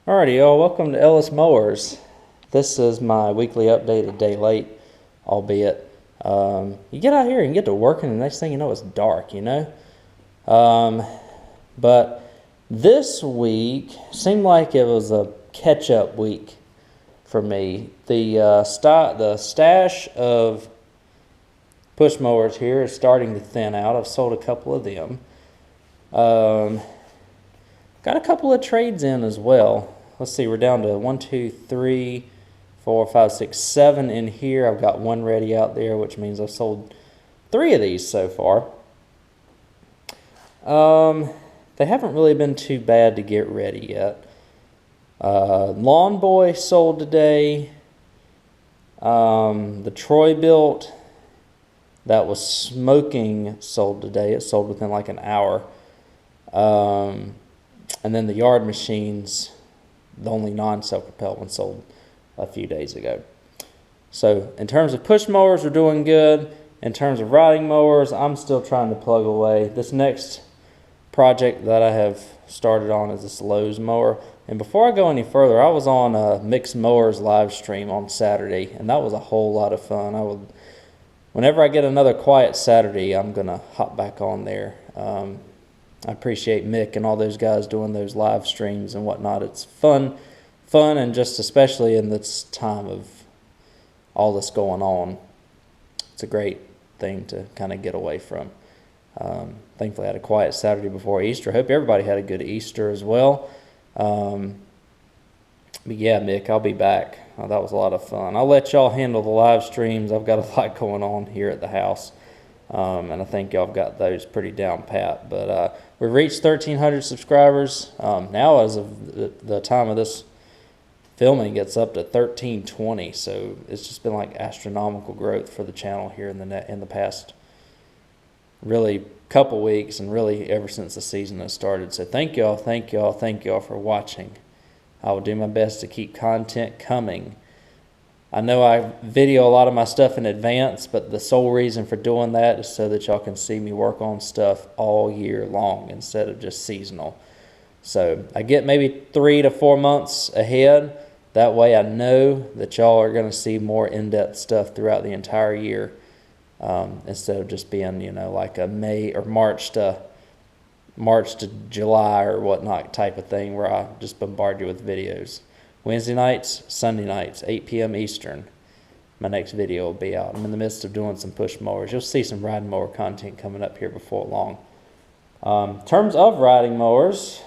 Alrighty, y'all, welcome to Ellis Mowers. This is my weekly update, a day late, albeit. You get out here and get to working, and the next thing you know, it's dark, you know? But this week seemed like it was a catch-up week for me. The stash of push mowers here is starting to thin out. I've sold a couple of them. Got a couple of trades in as well. Let's see, we're down to 1, 2, 3, 4, 5, 6, 7 in here. I've got one ready out there, which means I've sold 3 of these so far. They haven't really been too bad to get ready yet. Lawn Boy sold today. The Troy Built that was smoking sold today. It sold within like an hour. And then the Yard Machines, the only non-self-propelled one, sold a few days ago. So in terms of push mowers, we're doing good. In terms of riding mowers, I'm still trying to plug away. This next project that I have started on is this Lowe's mower. And before I go any further, I was on a Mixed Mowers live stream on Saturday, and that was a whole lot of fun. Whenever I get another quiet Saturday, I'm going to hop back on there. I appreciate Mick and all those guys doing those live streams and whatnot. It's fun, and just especially in this time of all this going on, it's a great thing to kind of get away from. Thankfully, I had a quiet Saturday before Easter. I hope everybody had a good Easter as well. But yeah, Mick, I'll be back. That was a lot of fun. I'll let y'all handle the live streams. I've got a lot going on here at the house. And I think y'all have got those pretty down pat. But we've reached 1,300 subscribers. Now, as of the time of this filming, it's up to 1,320. So it's just been like astronomical growth for the channel here in the past really couple weeks, and really ever since the season has started. So thank y'all for watching. I will do my best to keep content coming. I know I video a lot of my stuff in advance, but the sole reason for doing that is so that y'all can see me work on stuff all year long instead of just seasonal. So I get maybe 3 to 4 months ahead. That way I know that y'all are going to see more in-depth stuff throughout the entire year, instead of just being, you know, like a May or March to July or whatnot type of thing where I just bombard you with videos. Wednesday nights, Sunday nights, 8 p.m. Eastern, my next video will be out. I'm in the midst of doing some push mowers. You'll see some riding mower content coming up here before long. In terms of riding mowers,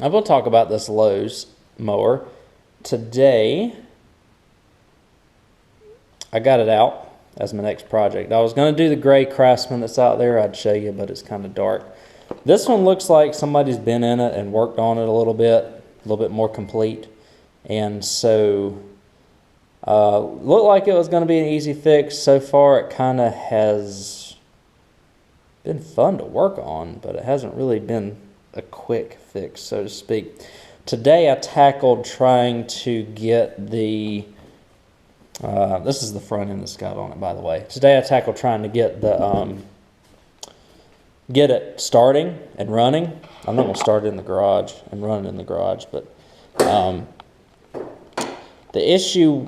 I will talk about this Lowe's mower. Today, I got it out as my next project. I was going to do the gray Craftsman that's out there. I'd show you, but it's kind of dark. This one looks like somebody's been in it and worked on it a little bit more complete. And so, looked like it was going to be an easy fix. So far, it kind of has been fun to work on, but it hasn't really been a quick fix, so to speak. Today, I tackled trying to get the this is the front end that's got on it, by the way. Today I tackled trying to get the get it starting and running. I'm not going to start it in the garage and run it in the garage, but the issue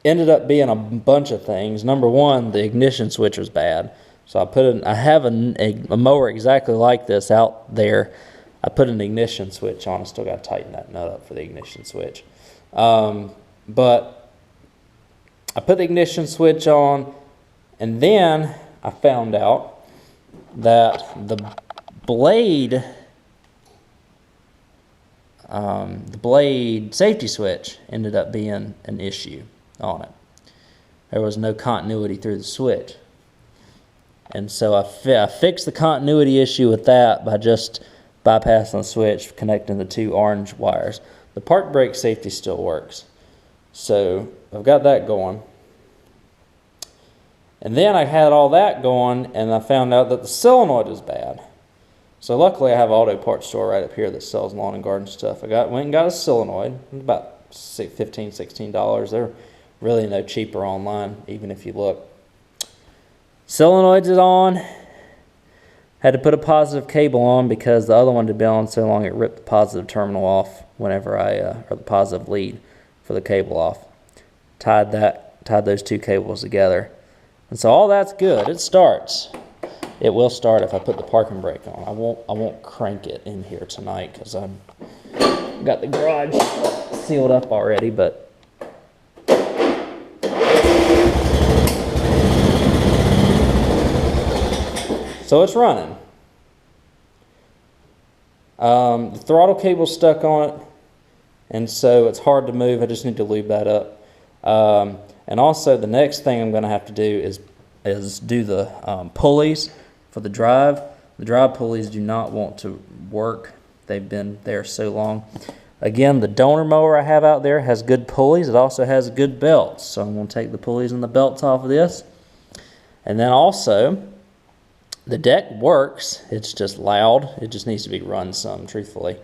ended up being a bunch of things. Number one, the ignition switch was bad. So I have a mower exactly like this out there. I put an ignition switch on. I still got to tighten that nut up for the ignition switch. But I put the ignition switch on, and then I found out that the blade safety switch ended up being an issue on it. There was no continuity through the switch. And so I fixed the continuity issue with that by just bypassing the switch, connecting the 2 orange wires. The park brake safety still works. So I've got that going. And then I had all that going, and I found out that the solenoid was bad. So luckily I have an auto parts store right up here that sells lawn and garden stuff. Went and got a solenoid. About $15, $16. They're really no cheaper online, even if you look. Solenoids is on. Had to put a positive cable on because the other one had been on so long it ripped the positive terminal off whenever or the positive lead for the cable off. Tied those two cables together. And so all that's good. It starts. It will start if I put the parking brake on. I won't crank it in here tonight because I've got the garage sealed up already, but so it's running. The throttle cable's stuck on it, and so it's hard to move. I just need to lube that up. And also the next thing I'm going to have to do is do the pulleys for the drive. The drive pulleys do not want to work. They've been there so long. Again, the donor mower I have out there has good pulleys. It also has good belts. So I'm going to take the pulleys and the belts off of this. And then also, the deck works. It's just loud. It just needs to be run some, truthfully.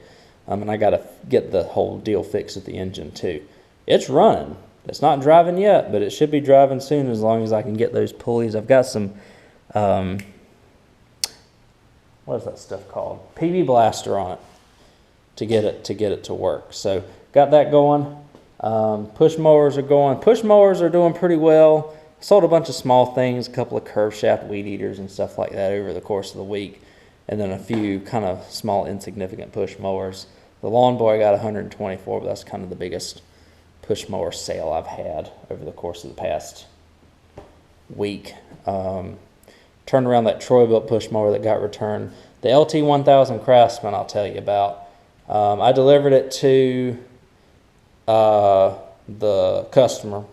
And I got to get the whole deal fixed with the engine too. It's running. It's not driving yet, but it should be driving soon as long as I can get those pulleys. I've got some, what is that stuff called? PB Blaster on it to get it to work. So got that going. Push mowers are going. Push mowers are doing pretty well. Sold a bunch of small things, a couple of curve shaft weed eaters and stuff like that over the course of the week, and then a few kind of small insignificant push mowers. The lawn boy got 124, but that's kind of the biggest push mower sale I've had over the course of the past week. Turned around that Troy-built push mower that got returned. The LT1000 Craftsman I'll tell you about. I delivered it to the customer,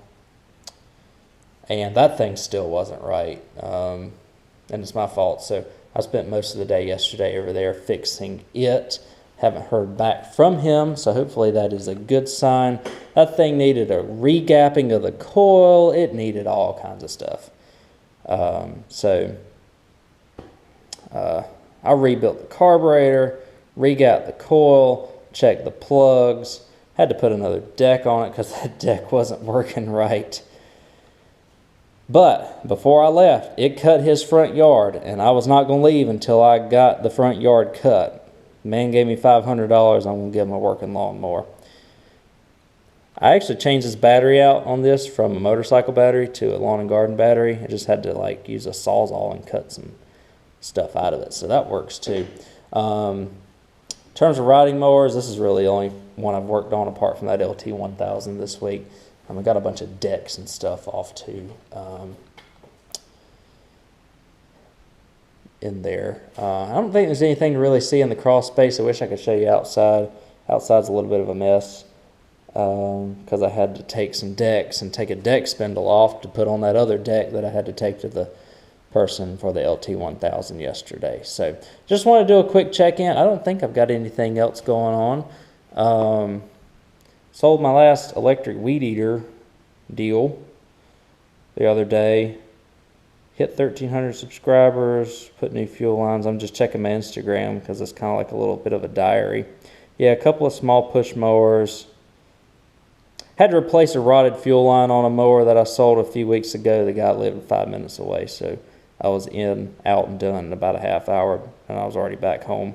and that thing still wasn't right, and it's my fault. So I spent most of the day yesterday over there fixing it. Haven't heard back from him, so hopefully that is a good sign. That thing needed a regapping of the coil. It needed all kinds of stuff. I rebuilt the carburetor, regapped the coil, checked the plugs, had to put another deck on it because that deck wasn't working right. But before I left, it cut his front yard, and I was not going to leave until I got the front yard cut. The man gave me $500. I'm going to give him a working lawnmower. I actually changed his battery out on this from a motorcycle battery to a lawn and garden battery. I just had to use a Sawzall and cut some stuff out of it, so that works too. In terms of riding mowers, this is really the only one I've worked on apart from that LT1000 this week. I got a bunch of decks and stuff off too in there. I don't think there's anything to really see in the crawl space. I wish I could show you outside. Outside's a little bit of a mess because I had to take some decks and take a deck spindle off to put on that other deck that I had to take to the person for the LT1000 yesterday. So just want to do a quick check-in. I don't think I've got anything else going on. Sold my last electric weed eater deal the other day. Hit 1,300 subscribers, put new fuel lines. I'm just checking my Instagram because it's kind of like a little bit of a diary. Yeah, a couple of small push mowers. Had to replace a rotted fuel line on a mower that I sold a few weeks ago. The guy lived 5 minutes away, so I was out and done in about a half hour, and I was already back home.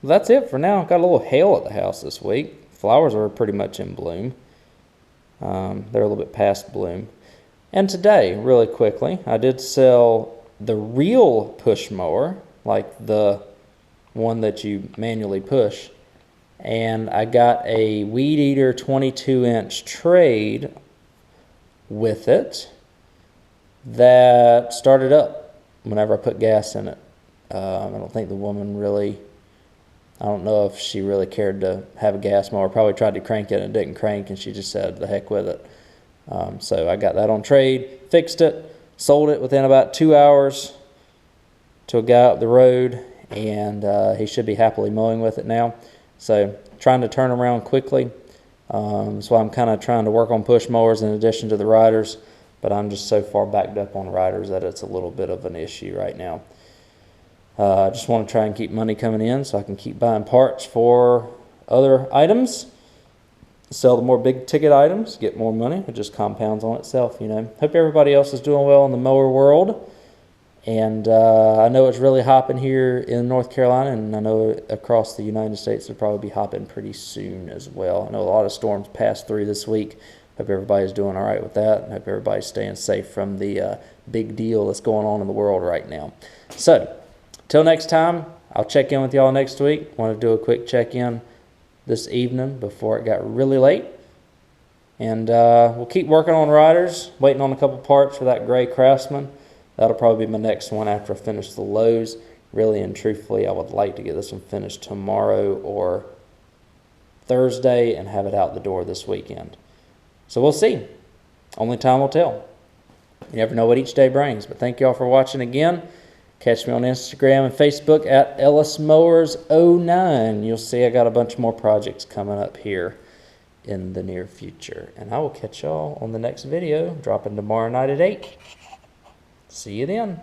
That's it for now. Got a little hail at the house this week. Flowers are pretty much in bloom. They're a little bit past bloom. And today, really quickly, I did sell the real push mower, like the one that you manually push, and I got a weed eater 22-inch trade with it that started up whenever I put gas in it. I don't think the woman really, I don't know if she really cared to have a gas mower. Probably tried to crank it and it didn't crank, and she just said the heck with it. So I got that on trade, fixed it, sold it within about 2 hours to a guy up the road, and he should be happily mowing with it now. So trying to turn around quickly. So I'm kind of trying to work on push mowers in addition to the riders, but I'm just so far backed up on riders that it's a little bit of an issue right now. I just want to try and keep money coming in so I can keep buying parts for other items. sell the more big ticket items, get more money. It just compounds on itself, you know. Hope everybody else is doing well in the mower world. And I know it's really hopping here in North Carolina, and I know across the United States it'll probably be hopping pretty soon as well. I know a lot of storms passed through this week. Hope everybody's doing all right with that, and hope everybody's staying safe from the big deal that's going on in the world right now. So, till next time, I'll check in with y'all next week. Want to do a quick check-in this evening before it got really late. And we'll keep working on riders, waiting on a couple parts for that gray Craftsman. That'll probably be my next one after I finish the Lowe's. Really and truthfully, I would like to get this one finished tomorrow or Thursday and have it out the door this weekend. So we'll see. Only time will tell. You never know what each day brings. But thank y'all for watching again. Catch me on Instagram and Facebook at Ellis Mowers 09. You'll see I got a bunch more projects coming up here in the near future. And I will catch y'all on the next video, dropping tomorrow night at 8. See you then.